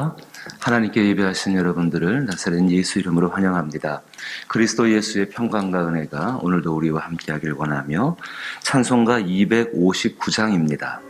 반갑습니다. 하나님께 예배하신 여러분들을 나사렛 예수 이름으로 환영합니다. 그리스도 예수의 평강과 은혜가 오늘도 우리와 함께하길 원하며 찬송가 259장입니다.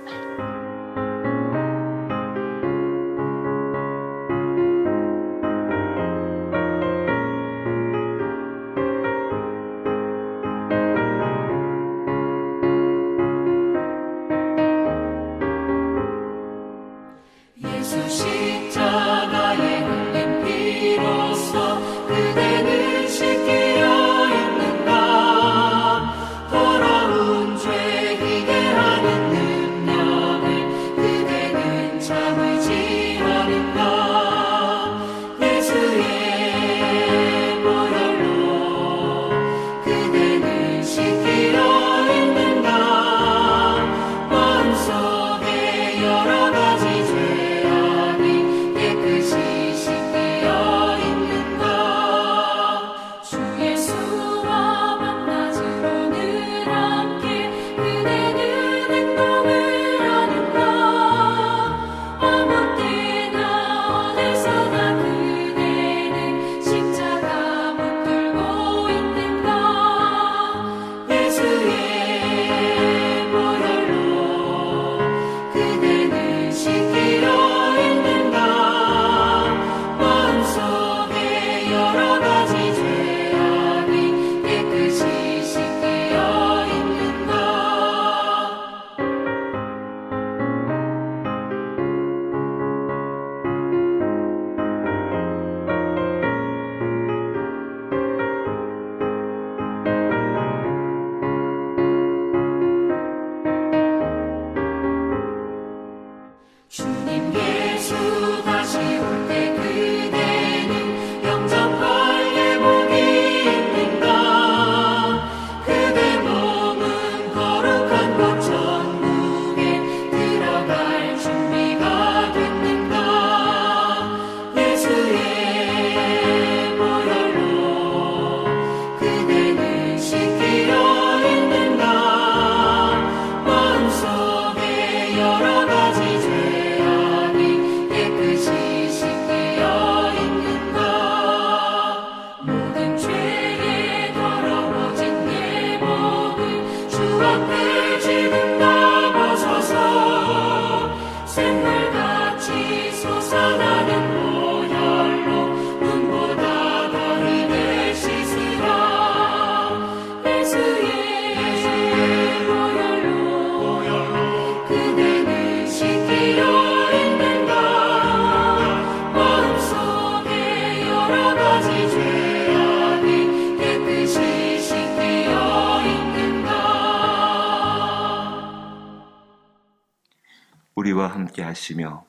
우리와 함께 하시며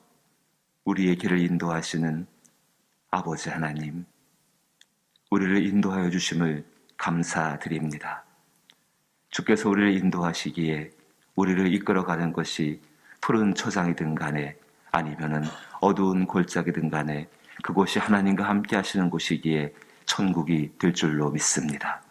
우리의 길을 인도하시는 아버지 하나님, 우리를 인도하여 주심을 감사드립니다. 주께서 우리를 인도하시기에 우리를 이끌어가는 것이 푸른 초장이든 간에 아니면은 어두운 골짜기든 간에 그곳이 하나님과 함께 하시는 곳이기에 천국이 될 줄로 믿습니다.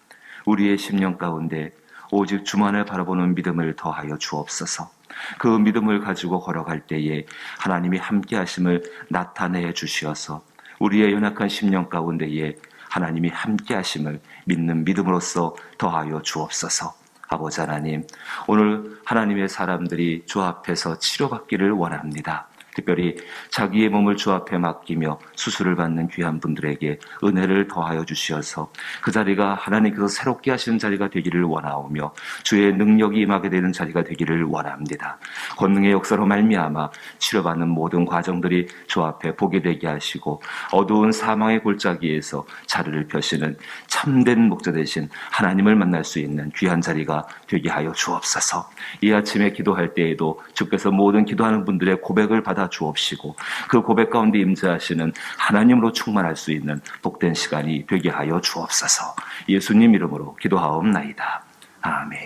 우리의 심령 가운데 오직 주만을 바라보는 믿음을 더하여 주옵소서. 그 믿음을 가지고 걸어갈 때에 하나님이 함께 하심을 나타내 주시어서 우리의 연약한 심령 가운데에 하나님이 함께 하심을 믿는 믿음으로써 더하여 주옵소서. 아버지 하나님, 오늘 하나님의 사람들이 주 앞에서 치료받기를 원합니다. 특별히 자기의 몸을 주 앞에 맡기며 수술을 받는 귀한 분들에게 은혜를 더하여 주시어서 그 자리가 하나님께서 새롭게 하시는 자리가 되기를 원하오며 주의 능력이 임하게 되는 자리가 되기를 원합니다. 권능의 역사로 말미암아 치료받는 모든 과정들이 주 앞에 보게 되게 하시고 어두운 사망의 골짜기에서 자리를 펴시는 참된 목자 되신 하나님을 만날 수 있는 귀한 자리가 되게 하여 주옵소서. 이 아침에 기도할 때에도 주께서 모든 기도하는 분들의 고백을 받아 주옵시고 그 고백 가운데 임재하시는 하나님으로 충만할 수 있는 복된 시간이 되게 하여 주옵소서. 예수님 이름으로 기도하옵나이다. 아멘.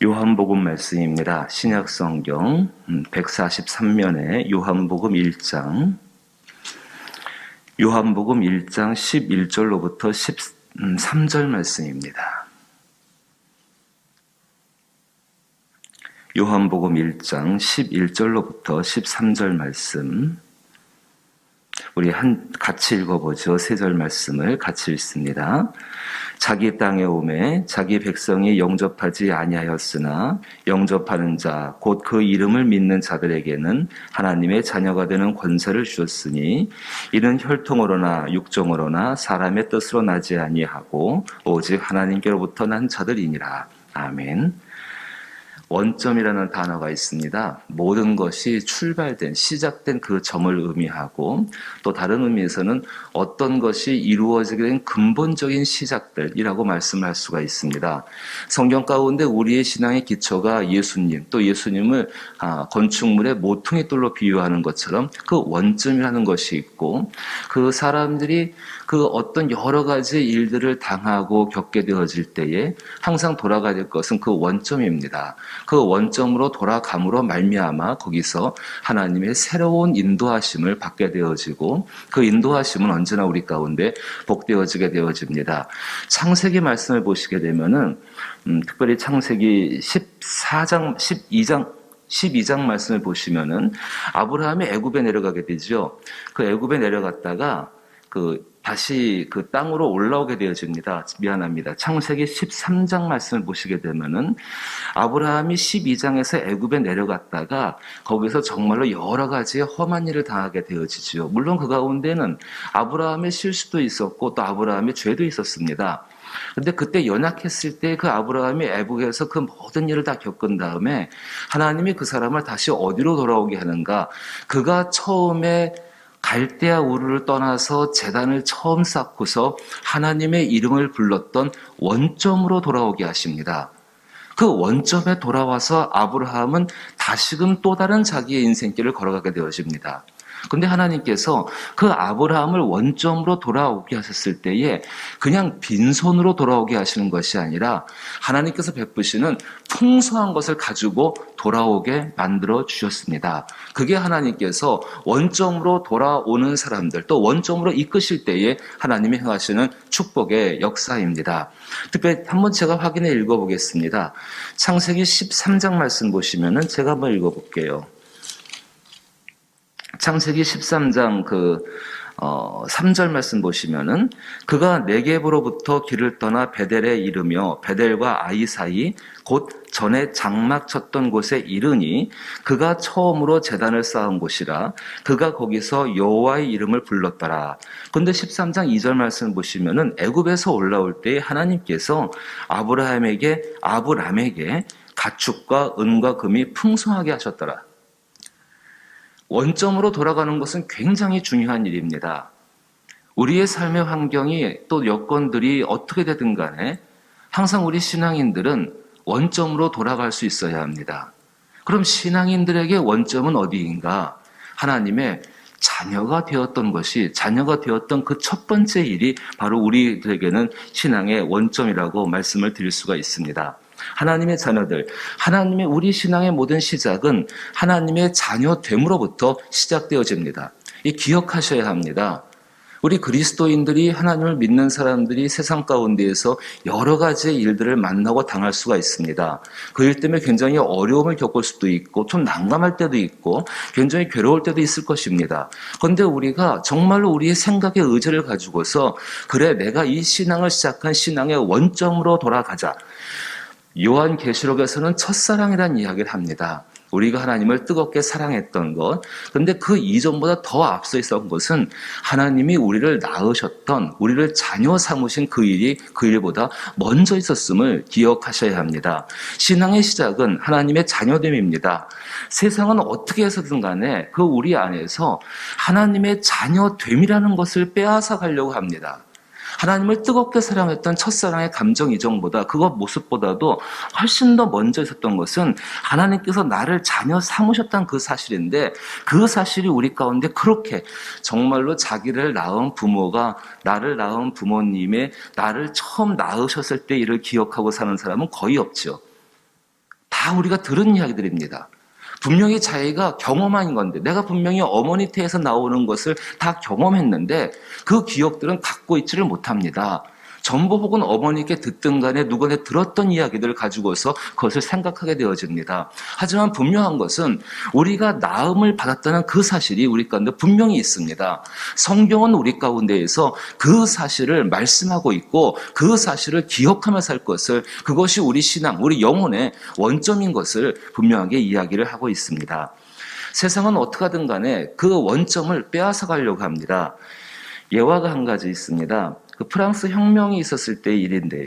요한복음 말씀입니다. 신약성경 143면에 요한복음 1장 11절로부터 13절 말씀입니다. 요한복음 1장 11절로부터 13절 말씀 우리 같이 읽어보죠. 세 절 말씀을 같이 읽습니다. 자기 땅에 오매 자기 백성이 영접하지 아니하였으나 영접하는 자 곧 그 이름을 믿는 자들에게는 하나님의 자녀가 되는 권세를 주셨으니 이는 혈통으로나 육정으로나 사람의 뜻으로 나지 아니하고 오직 하나님께로부터 난 자들이니라. 아멘. 원점이라는 단어가 있습니다. 모든 것이 출발된, 시작된 그 점을 의미하고 또 다른 의미에서는 어떤 것이 이루어지게 된 근본적인 시작들이라고 말씀할 수가 있습니다. 성경 가운데 우리의 신앙의 기초가 예수님, 또 예수님을 건축물의 모퉁이돌로 비유하는 것처럼 그 원점이라는 것이 있고 그 사람들이 그 어떤 여러 가지 일들을 당하고 겪게 되어질 때에 항상 돌아가야 될 것은 그 원점입니다. 그 원점으로 돌아감으로 말미암아 거기서 하나님의 새로운 인도하심을 받게 되어지고 그 인도하심은 언제나 우리 가운데 복되어지게 되어집니다. 창세기 말씀을 보시게 되면은 특별히 창세기 12장 말씀을 보시면은 아브라함이 애굽에 내려가게 되죠. 그 애굽에 내려갔다가 다시 그 땅으로 올라오게 되어집니다. 미안합니다. 창세기 13장 말씀을 보시게 되면은 아브라함이 12장에서 애굽에 내려갔다가 거기서 정말로 여러 가지의 험한 일을 당하게 되어지죠. 물론 그 가운데는 아브라함의 실수도 있었고 또 아브라함의 죄도 있었습니다. 근데 그때 연약했을 때 그 아브라함이 애굽에서 그 모든 일을 다 겪은 다음에 하나님이 그 사람을 다시 어디로 돌아오게 하는가? 그가 처음에 갈대아 우르를 떠나서 제단을 처음 쌓고서 하나님의 이름을 불렀던 원점으로 돌아오게 하십니다. 그 원점에 돌아와서 아브라함은 다시금 또 다른 자기의 인생길을 걸어가게 되어집니다. 근데 하나님께서 그 아브라함을 원점으로 돌아오게 하셨을 때에 그냥 빈손으로 돌아오게 하시는 것이 아니라 하나님께서 베푸시는 풍성한 것을 가지고 돌아오게 만들어 주셨습니다. 그게 하나님께서 원점으로 돌아오는 사람들 또 원점으로 이끄실 때에 하나님이 행하시는 축복의 역사입니다. 특별히 한번 제가 확인해 읽어보겠습니다. 창세기 13장 말씀 보시면은 제가 한번 읽어볼게요. 창세기 13장 3절 말씀 보시면은 그가 네겝으로부터 길을 떠나 베델에 이르며 베델과 아이 사이 곧 전에 장막 쳤던 곳에 이르니 그가 처음으로 제단을 쌓은 곳이라 그가 거기서 여호와의 이름을 불렀더라. 그런데 13장 2절 말씀 보시면은 애굽에서 올라올 때 하나님께서 아브람에게 가축과 은과 금이 풍성하게 하셨더라. 원점으로 돌아가는 것은 굉장히 중요한 일입니다. 우리의 삶의 환경이 또 여건들이 어떻게 되든 간에 항상 우리 신앙인들은 원점으로 돌아갈 수 있어야 합니다. 그럼 신앙인들에게 원점은 어디인가? 하나님의 자녀가 되었던 그 첫 번째 일이 바로 우리들에게는 신앙의 원점이라고 말씀을 드릴 수가 있습니다. 하나님의 자녀들, 하나님의 우리 신앙의 모든 시작은 하나님의 자녀됨으로부터 시작되어집니다. 이 기억하셔야 합니다. 우리 그리스도인들이 하나님을 믿는 사람들이 세상 가운데에서 여러 가지의 일들을 만나고 당할 수가 있습니다. 그 일 때문에 굉장히 어려움을 겪을 수도 있고 좀 난감할 때도 있고 굉장히 괴로울 때도 있을 것입니다. 그런데 우리가 정말로 우리의 생각의 의지를 가지고서 그래 내가 이 신앙을 시작한 신앙의 원점으로 돌아가자. 요한계시록에서는 첫사랑이라는 이야기를 합니다. 우리가 하나님을 뜨겁게 사랑했던 것. 그런데 그 이전보다 더 앞서 있었던 것은 하나님이 우리를 낳으셨던, 우리를 자녀 삼으신 그 일보다 먼저 있었음을 기억하셔야 합니다. 신앙의 시작은 하나님의 자녀됨입니다. 세상은 어떻게 해서든 간에 그 우리 안에서 하나님의 자녀됨이라는 것을 빼앗아 가려고 합니다. 하나님을 뜨겁게 사랑했던 첫사랑의 감정 이전보다 그것 모습보다도 훨씬 더 먼저 있었던 것은 하나님께서 나를 자녀 삼으셨다는 그 사실인데 그 사실이 우리 가운데 그렇게 정말로 자기를 낳은 부모가 나를 낳은 부모님의 나를 처음 낳으셨을 때 일을 기억하고 사는 사람은 거의 없죠. 다 우리가 들은 이야기들입니다. 분명히 자기가 경험한 건데 내가 분명히 어머니 태에서 나오는 것을 다 경험했는데 그 기억들은 갖고 있지를 못합니다. 전부 혹은 어머니께 듣든 간에 누구한테 들었던 이야기들을 가지고서 그것을 생각하게 되어집니다. 하지만 분명한 것은 우리가 나음을 받았다는 그 사실이 우리 가운데 분명히 있습니다. 성경은 우리 가운데에서 그 사실을 말씀하고 있고 그 사실을 기억하며 살 것을, 그것이 우리 신앙, 우리 영혼의 원점인 것을 분명하게 이야기를 하고 있습니다. 세상은 어떻게 하든 간에 그 원점을 빼앗아 가려고 합니다. 예화가 한 가지 있습니다. 그 프랑스 혁명이 있었을 때의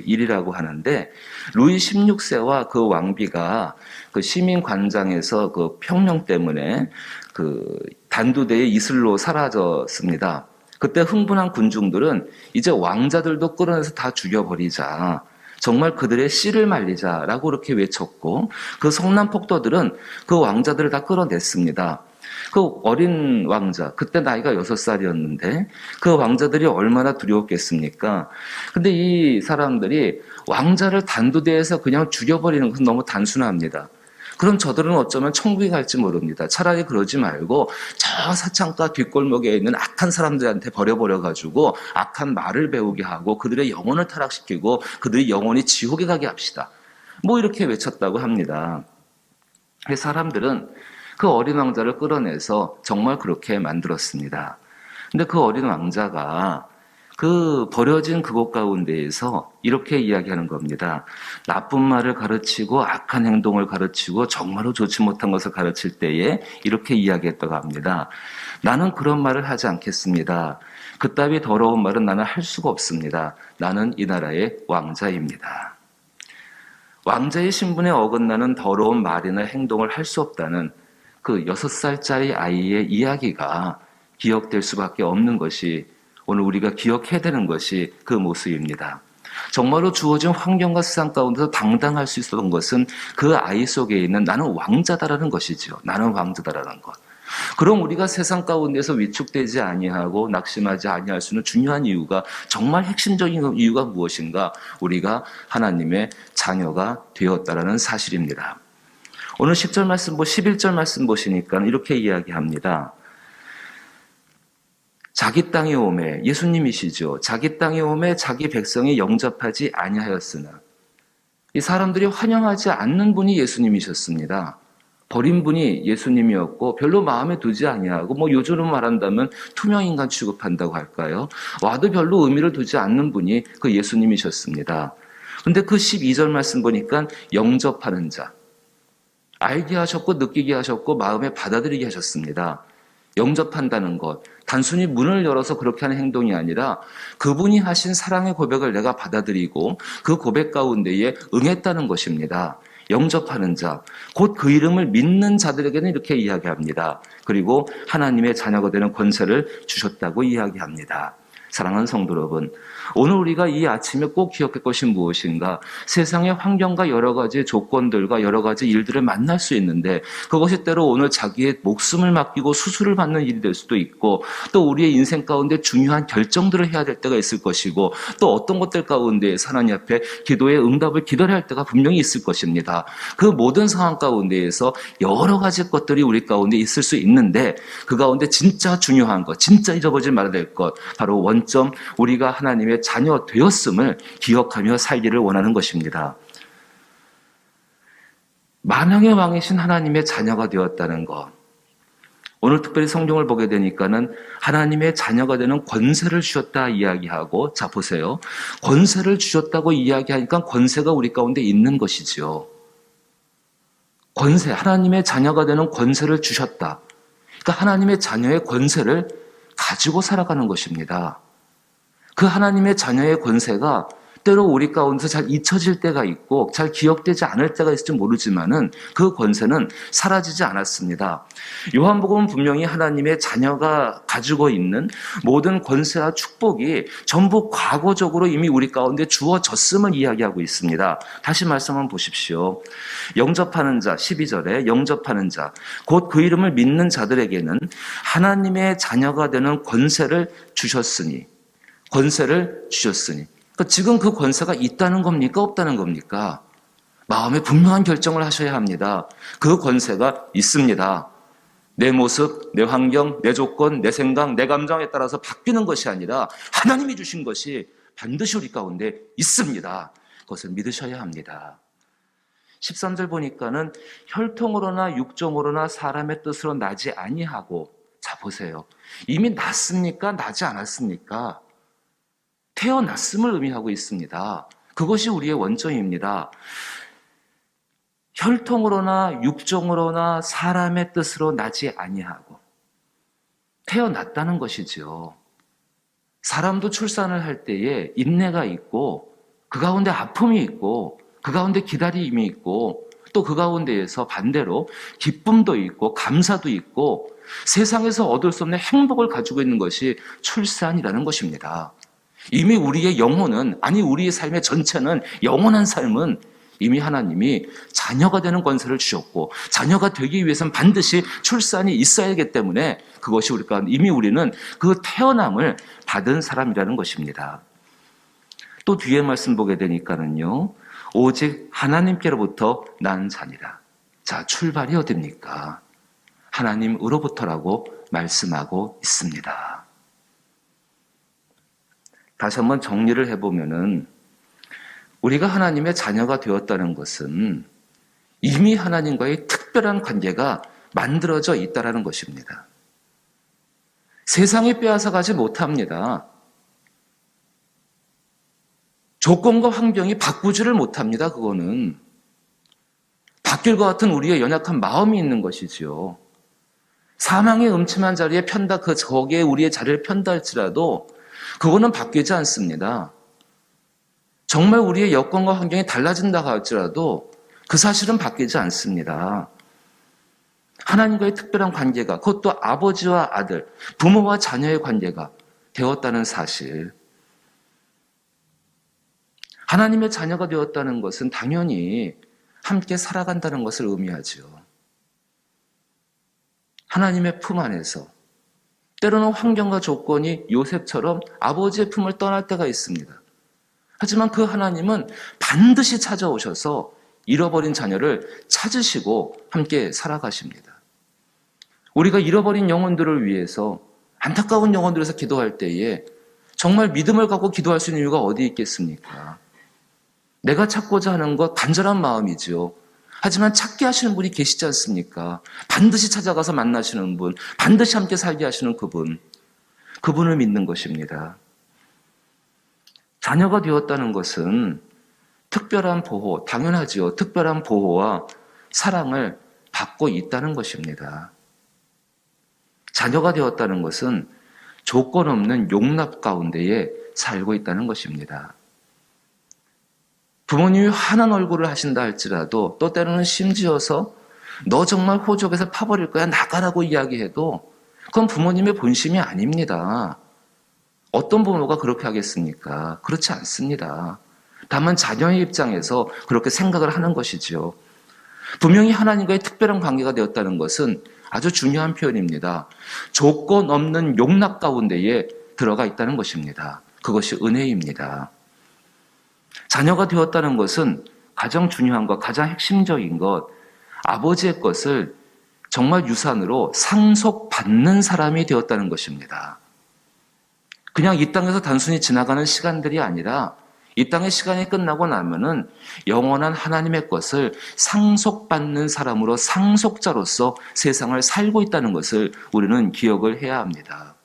일이라고 하는데, 루이 16세와 그 왕비가 그 시민 광장에서 그 평령 때문에 그 단두대의 이슬로 사라졌습니다. 그때 흥분한 군중들은 이제 왕자들도 끌어내서 다 죽여버리자, 정말 그들의 씨를 말리자라고 그렇게 외쳤고, 그 성남폭도들은 그 왕자들을 다 끌어냈습니다. 그 어린 왕자, 그때 나이가 6살이었는데 그 왕자들이 얼마나 두려웠겠습니까? 근데 이 사람들이 왕자를 단두대에서 그냥 죽여버리는 것은 너무 단순합니다. 그럼 저들은 어쩌면 천국에 갈지 모릅니다. 차라리 그러지 말고 저 사창가 뒷골목에 있는 악한 사람들한테 버려버려가지고 악한 말을 배우게 하고 그들의 영혼을 타락시키고 그들의 영혼이 지옥에 가게 합시다. 뭐 이렇게 외쳤다고 합니다. 사람들은 그 어린 왕자를 끌어내서 정말 그렇게 만들었습니다. 근데 그 어린 왕자가 그 버려진 그곳 가운데에서 이렇게 이야기하는 겁니다. 나쁜 말을 가르치고 악한 행동을 가르치고 정말로 좋지 못한 것을 가르칠 때에 이렇게 이야기했다고 합니다. 나는 그런 말을 하지 않겠습니다. 그따위 더러운 말은 나는 할 수가 없습니다. 나는 이 나라의 왕자입니다. 왕자의 신분에 어긋나는 더러운 말이나 행동을 할 수 없다는 그 6살짜리 아이의 이야기가 기억될 수밖에 없는 것이, 오늘 우리가 기억해야 되는 것이 그 모습입니다. 정말로 주어진 환경과 세상 가운데서 당당할 수 있었던 것은 그 아이 속에 있는 나는 왕자다라는 것이죠. 나는 왕자다라는 것. 그럼 우리가 세상 가운데서 위축되지 아니하고 낙심하지 아니할 수 있는 중요한 이유가, 정말 핵심적인 이유가 무엇인가? 우리가 하나님의 자녀가 되었다라는 사실입니다. 오늘 10절 말씀, 11절 말씀 보시니까 이렇게 이야기합니다. 자기 땅에 오매, 예수님이시죠. 자기 땅에 오매 자기 백성이 영접하지 아니하였으나, 이 사람들이 환영하지 않는 분이 예수님이셨습니다. 버린 분이 예수님이었고 별로 마음에 두지 아니하고, 뭐 요즘으로 말한다면 투명인간 취급한다고 할까요? 와도 별로 의미를 두지 않는 분이 그 예수님이셨습니다. 근데 그 12절 말씀 보니까 영접하는 자, 알게 하셨고 느끼게 하셨고 마음에 받아들이게 하셨습니다. 영접한다는 것, 단순히 문을 열어서 그렇게 하는 행동이 아니라 그분이 하신 사랑의 고백을 내가 받아들이고 그 고백 가운데에 응했다는 것입니다. 영접하는 자, 곧 그 이름을 믿는 자들에게는 이렇게 이야기합니다. 그리고 하나님의 자녀가 되는 권세를 주셨다고 이야기합니다. 사랑하는 성도 여러분, 오늘 우리가 이 아침에 꼭 기억할 것이 무엇인가? 세상의 환경과 여러 가지 조건들과 여러 가지 일들을 만날 수 있는데, 그것이 때로 오늘 자기의 목숨을 맡기고 수술을 받는 일이 될 수도 있고, 또 우리의 인생 가운데 중요한 결정들을 해야 될 때가 있을 것이고, 또 어떤 것들 가운데 하나님 앞에 기도의 응답을 기다려야 할 때가 분명히 있을 것입니다. 그 모든 상황 가운데에서 여러 가지 것들이 우리 가운데 있을 수 있는데, 그 가운데 진짜 중요한 것, 진짜 잊어버리지 말아야 될 것, 바로 원점, 우리가 하나님의 자녀 되었음을 기억하며 살기를 원하는 것입니다. 만왕의 왕이신 하나님의 자녀가 되었다는 것. 오늘 특별히 성경을 보게 되니까는 하나님의 자녀가 되는 권세를 주셨다 이야기하고, 자 보세요. 권세를 주셨다고 이야기하니까 권세가 우리 가운데 있는 것이죠. 권세, 하나님의 자녀가 되는 권세를 주셨다. 그러니까 하나님의 자녀의 권세를 가지고 살아가는 것입니다. 그 하나님의 자녀의 권세가 때로 우리 가운데서 잘 잊혀질 때가 있고 잘 기억되지 않을 때가 있을지 모르지만은 그 권세는 사라지지 않았습니다. 요한복음은 분명히 하나님의 자녀가 가지고 있는 모든 권세와 축복이 전부 과거적으로 이미 우리 가운데 주어졌음을 이야기하고 있습니다. 다시 말씀 한번 보십시오. 영접하는 자, 12절에 영접하는 자, 곧 그 이름을 믿는 자들에게는 하나님의 자녀가 되는 권세를 주셨으니, 권세를 주셨으니. 그러니까 지금 그 권세가 있다는 겁니까? 없다는 겁니까? 마음에 분명한 결정을 하셔야 합니다. 그 권세가 있습니다. 내 모습, 내 환경, 내 조건, 내 생각, 내 감정에 따라서 바뀌는 것이 아니라 하나님이 주신 것이 반드시 우리 가운데 있습니다. 그것을 믿으셔야 합니다. 13절 보니까는 혈통으로나 육종으로나 사람의 뜻으로 나지 아니하고, 자 보세요. 이미 났습니까? 나지 않았습니까? 태어났음을 의미하고 있습니다. 그것이 우리의 원점입니다. 혈통으로나 육종으로나 사람의 뜻으로 나지 아니하고, 태어났다는 것이죠. 사람도 출산을 할 때에 인내가 있고, 그 가운데 아픔이 있고, 그 가운데 기다림이 있고, 또 그 가운데에서 반대로 기쁨도 있고 감사도 있고 세상에서 얻을 수 없는 행복을 가지고 있는 것이 출산이라는 것입니다. 이미 우리의 영혼은, 아니 우리의 삶의 전체는, 영원한 삶은 이미 하나님이 자녀가 되는 권세를 주셨고, 자녀가 되기 위해서는 반드시 출산이 있어야 하기 때문에 그것이 우리가, 이미 우리는 그 태어남을 받은 사람이라는 것입니다. 또 뒤에 말씀 보게 되니까는요, 오직 하나님께로부터 난 자니라. 자, 출발이 어딥니까? 하나님으로부터라고 말씀하고 있습니다. 다시 한번 정리를 해보면은, 우리가 하나님의 자녀가 되었다는 것은 이미 하나님과의 특별한 관계가 만들어져 있다는 것입니다. 세상이 빼앗아가지 못합니다. 조건과 환경이 바꾸지를 못합니다. 그거는 바뀔 것 같은 우리의 연약한 마음이 있는 것이지요. 사망의 음침한 자리에 편다, 거기에 우리의 자리를 편다 할지라도 그거는 바뀌지 않습니다. 정말 우리의 여건과 환경이 달라진다고 할지라도 그 사실은 바뀌지 않습니다. 하나님과의 특별한 관계가, 그것도 아버지와 아들, 부모와 자녀의 관계가 되었다는 사실. 하나님의 자녀가 되었다는 것은 당연히 함께 살아간다는 것을 의미하죠. 하나님의 품 안에서, 때로는 환경과 조건이 요셉처럼 아버지의 품을 떠날 때가 있습니다. 하지만 그 하나님은 반드시 찾아오셔서 잃어버린 자녀를 찾으시고 함께 살아가십니다. 우리가 잃어버린 영혼들을 위해서, 안타까운 영혼들에서 기도할 때에 정말 믿음을 갖고 기도할 수 있는 이유가 어디 있겠습니까? 내가 찾고자 하는 것 간절한 마음이죠. 하지만 찾게 하시는 분이 계시지 않습니까? 반드시 찾아가서 만나시는 분, 반드시 함께 살게 하시는 그분, 그분을 믿는 것입니다. 자녀가 되었다는 것은 특별한 보호, 당연하지요. 특별한 보호와 사랑을 받고 있다는 것입니다. 자녀가 되었다는 것은 조건 없는 용납 가운데에 살고 있다는 것입니다. 부모님이 환한 얼굴을 하신다 할지라도, 또 때로는 심지어서 너 정말 호적에서 파버릴 거야, 나가라고 이야기해도 그건 부모님의 본심이 아닙니다. 어떤 부모가 그렇게 하겠습니까? 그렇지 않습니다. 다만 자녀의 입장에서 그렇게 생각을 하는 것이죠. 분명히 하나님과의 특별한 관계가 되었다는 것은 아주 중요한 표현입니다. 조건 없는 용납 가운데에 들어가 있다는 것입니다. 그것이 은혜입니다. 자녀가 되었다는 것은 가장 중요한 것, 가장 핵심적인 것, 아버지의 것을 정말 유산으로 상속받는 사람이 되었다는 것입니다. 그냥 이 땅에서 단순히 지나가는 시간들이 아니라 이 땅의 시간이 끝나고 나면은 영원한 하나님의 것을 상속받는 사람으로, 상속자로서 세상을 살고 있다는 것을 우리는 기억을 해야 합니다.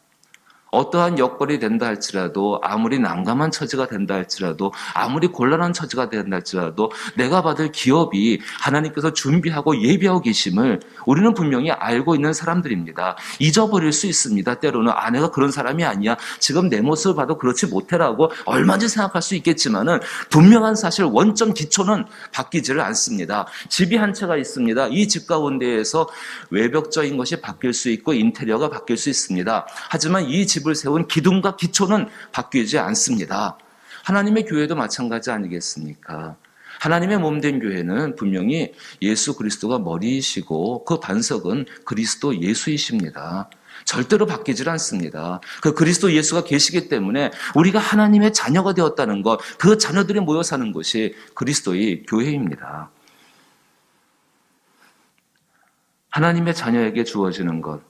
어떠한 여건이 된다 할지라도, 아무리 난감한 처지가 된다 할지라도, 아무리 곤란한 처지가 된다 할지라도 내가 받을 기업이 하나님께서 준비하고 예비하고 계심을 우리는 분명히 알고 있는 사람들입니다. 잊어버릴 수 있습니다. 때로는 아내가 그런 사람이 아니야, 지금 내 모습을 봐도 그렇지 못해라고 얼마든지 생각할 수 있겠지만은 분명한 사실, 원점 기초는 바뀌지를 않습니다. 집이 한 채가 있습니다. 이 집 가운데에서 외벽적인 것이 바뀔 수 있고 인테리어가 바뀔 수 있습니다. 하지만 이 집을 세운 기둥과 기초는 바뀌지 않습니다. 하나님의 교회도 마찬가지 아니겠습니까? 하나님의 몸된 교회는 분명히 예수 그리스도가 머리이시고 그 반석은 그리스도 예수이십니다. 절대로 바뀌질 않습니다. 그 그리스도 예수가 계시기 때문에 우리가 하나님의 자녀가 되었다는 것, 그 자녀들이 모여 사는 것이 그리스도의 교회입니다. 하나님의 자녀에게 주어지는 것,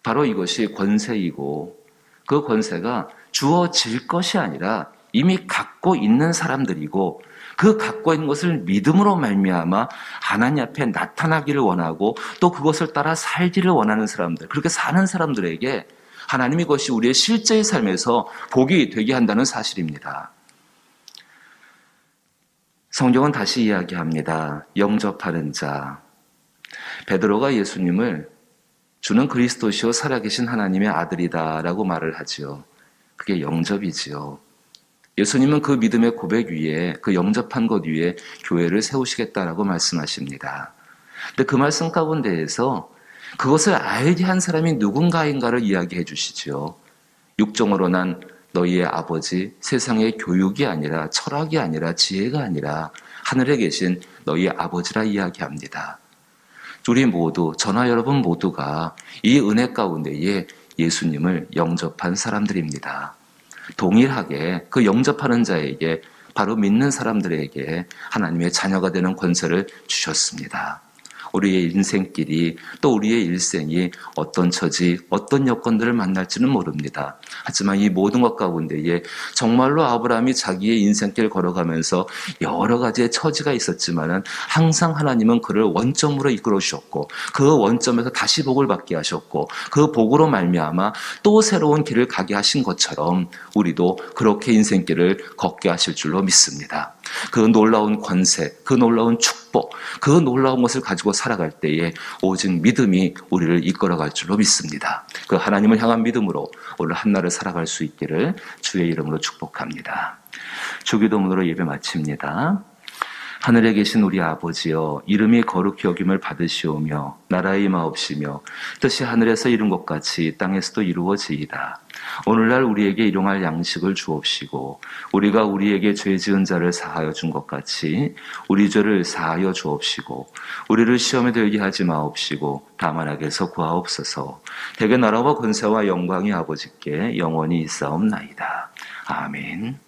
바로 이것이 권세이고, 그 권세가 주어질 것이 아니라 이미 갖고 있는 사람들이고 그 갖고 있는 것을 믿음으로 말미암아 하나님 앞에 나타나기를 원하고 또 그것을 따라 살기를 원하는 사람들, 그렇게 사는 사람들에게 하나님이 그것이 우리의 실제의 삶에서 복이 되게 한다는 사실입니다. 성경은 다시 이야기합니다. 영접하는 자. 베드로가 예수님을 주는 그리스도시요 살아계신 하나님의 아들이다라고 말을 하지요. 그게 영접이지요. 예수님은 그 믿음의 고백 위에, 그 영접한 것 위에 교회를 세우시겠다라고 말씀하십니다. 근데 그 말씀 가운데에서 그것을 알게 한 사람이 누군가인가를 이야기해 주시지요. 육정으로 난 너희의 아버지, 세상의 교육이 아니라 철학이 아니라 지혜가 아니라 하늘에 계신 너희의 아버지라 이야기합니다. 우리 모두, 저나 여러분 모두가 이 은혜 가운데에 예수님을 영접한 사람들입니다. 동일하게 그 영접하는 자에게, 바로 믿는 사람들에게 하나님의 자녀가 되는 권세를 주셨습니다. 우리의 인생길이, 또 우리의 일생이 어떤 처지, 어떤 여건들을 만날지는 모릅니다. 하지만 이 모든 것 가운데에 정말로 아브라함이 자기의 인생길을 걸어가면서 여러 가지의 처지가 있었지만은 항상 하나님은 그를 원점으로 이끌어 주셨고 그 원점에서 다시 복을 받게 하셨고 그 복으로 말미암아 또 새로운 길을 가게 하신 것처럼 우리도 그렇게 인생길을 걷게 하실 줄로 믿습니다. 그 놀라운 권세, 그 놀라운 축복, 그 놀라운 것을 가지고 살아갈 때에 오직 믿음이 우리를 이끌어갈 줄로 믿습니다. 그 하나님을 향한 믿음으로 오늘 한날을 살아갈 수 있기를 주의 이름으로 축복합니다. 주기도문으로 예배 마칩니다. 하늘에 계신 우리 아버지여, 이름이 거룩히 여김을 받으시오며 나라의 임하옵시며 뜻이 하늘에서 이룬 것 같이 땅에서도 이루어지이다. 오늘날 우리에게 일용할 양식을 주옵시고 우리가 우리에게 죄 지은 자를 사하여 준 것 같이 우리 죄를 사하여 주옵시고 우리를 시험에 들게 하지 마옵시고 다만 악에서 구하옵소서. 대개 나라와 권세와 영광이 아버지께 영원히 있사옵나이다. 아멘.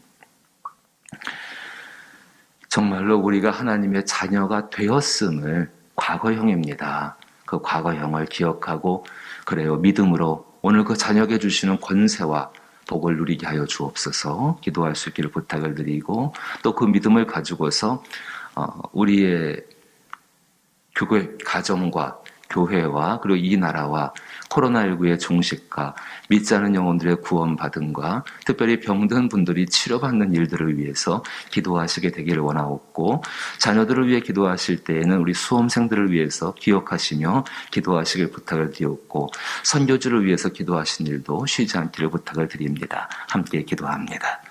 정말로 우리가 하나님의 자녀가 되었음을 과거형입니다. 그 과거형을 기억하고 그래요, 믿음으로 오늘 그 자녀에게 주시는 권세와 복을 누리게 하여 주옵소서 기도할 수 있기를 부탁을 드리고 또 그 믿음을 가지고서 우리의 교회 가정과 교회와 그리고 이 나라와 코로나19의 종식과 믿지 않은 영혼들의 구원받음과 특별히 병든 분들이 치료받는 일들을 위해서 기도하시게 되기를 원하옵고 자녀들을 위해 기도하실 때에는 우리 수험생들을 위해서 기억하시며 기도하시길 부탁을 드렸고 선교주를 위해서 기도하신 일도 쉬지 않기를 부탁을 드립니다. 함께 기도합니다.